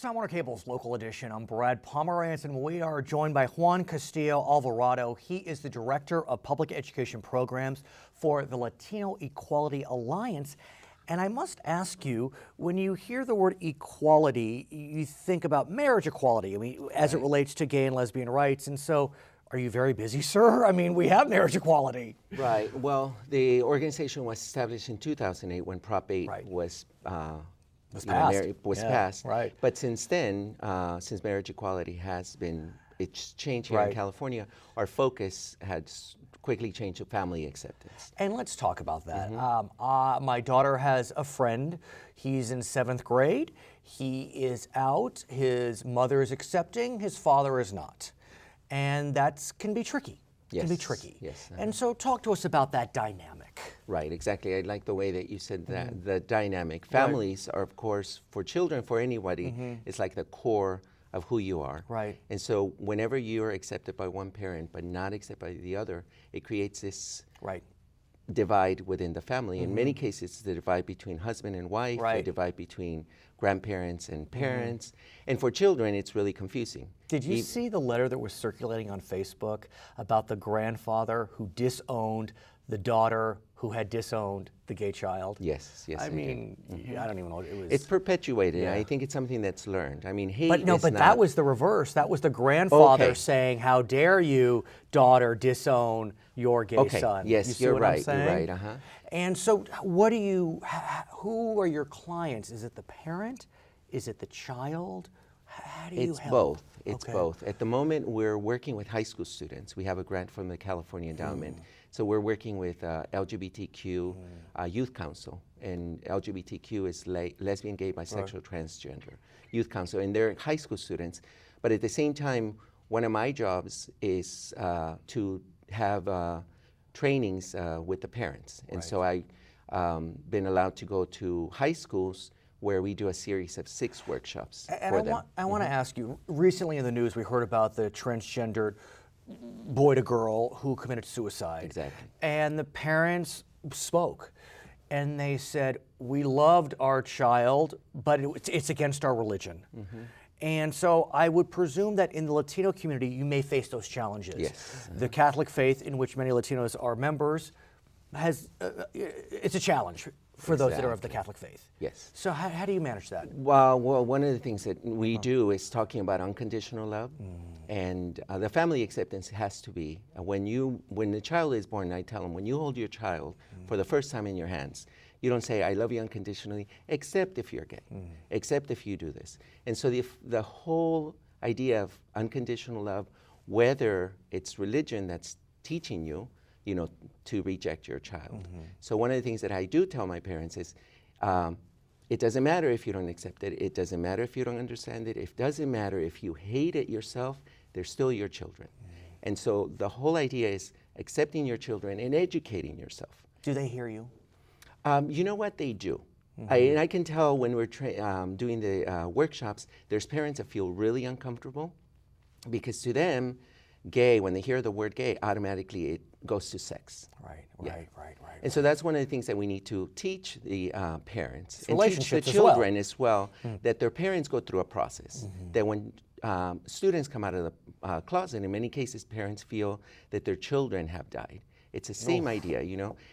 It's Time Warner Cable's local edition. I'm Brad Pomerance, and we are joined by Juan Castillo-Alvarado. He is the Director of Public Education Programs for the Latino Equality Alliance. And I must ask you, when you hear the word equality, you think about marriage equality, I mean, as it relates to gay and lesbian rights. And so, are you very busy, sir? I mean, we have marriage equality. Right. Well, the organization was established in 2008 when Prop 8 was passed. Right. But since then, since marriage equality has been, it's changed here in California, our focus has quickly changed to family acceptance. And let's talk about that. My daughter has a friend. He's in 7th grade. He is out. His mother is accepting. His father is not. And that can be tricky. Yes. Can be tricky. Yes. And so talk to us about that dynamic. Right, exactly. I like the way that you said that, the dynamic. Families are, of course, for children, for anybody, it's like the core of who you are. Right. And so whenever you're accepted by one parent but not accepted by the other, it creates this divide within the family. In many cases, it's the divide between husband and wife, the divide between grandparents and parents. And for children, it's really confusing. Did you see the letter that was circulating on Facebook about the grandfather who disowned the daughter who had disowned the gay child? Yes, yes. I mean, I don't even know. It's perpetuated. I think it's something that's learned. I mean, hate but that was the reverse. That was the grandfather saying, "How dare you, daughter, disown your gay son?" Yes, you see you're what right. I'm saying? You're right. And so, who are your clients? Is it the parent? Is it the child? How do you help? Both. It's both. At the moment, we're working with high school students. We have a grant from the California Endowment. So we're working with LGBTQ Youth Council. And LGBTQ is lesbian, gay, bisexual, transgender youth council. And they're high school students. But at the same time, one of my jobs is to have trainings with the parents. And so I've been allowed to go to high schools where we do a series of 6 workshops for them. I want to ask you, recently in the news we heard about the transgendered boy to girl who committed suicide. Exactly. And the parents spoke and they said, "We loved our child, but it's against our religion." And so I would presume that in the Latino community you may face those challenges. Yes. The Catholic faith, in which many Latinos are members, it's a challenge for those that are of the Catholic faith. Yes. So how do you manage that? Well, one of the things that we do is talking about unconditional love, and the family acceptance has to be when the child is born. I tell them, when you hold your child for the first time in your hands, you don't say, "I love you unconditionally," except if you're gay, except if you do this. And so the whole idea of unconditional love, whether it's religion that's teaching you, to reject your child. So one of the things that I do tell my parents is, it doesn't matter if you don't accept it. It doesn't matter if you don't understand it. It doesn't matter if you hate it yourself. They're still your children. And so the whole idea is accepting your children and educating yourself. Do they hear you? You know what? They do. And I can tell when we're doing the workshops, there's parents that feel really uncomfortable because to them, gay, when they hear the word gay, automatically it goes to sex. Right. And so that's one of the things that we need to teach the parents and teach the Relationships children as well, that their parents go through a process. That when students come out of the closet, in many cases, parents feel that their children have died. It's the same idea,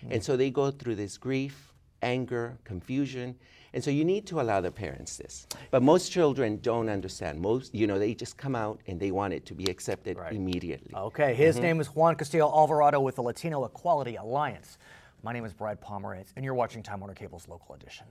And so they go through this grief, anger, confusion. And so you need to allow the parents this. But most children don't understand. Most, they just come out and they want it to be accepted immediately. Okay, his name is Juan Castillo-Alvarado with the Latino Equality Alliance. My name is Brad Pomerance, and you're watching Time Warner Cable's Local Edition.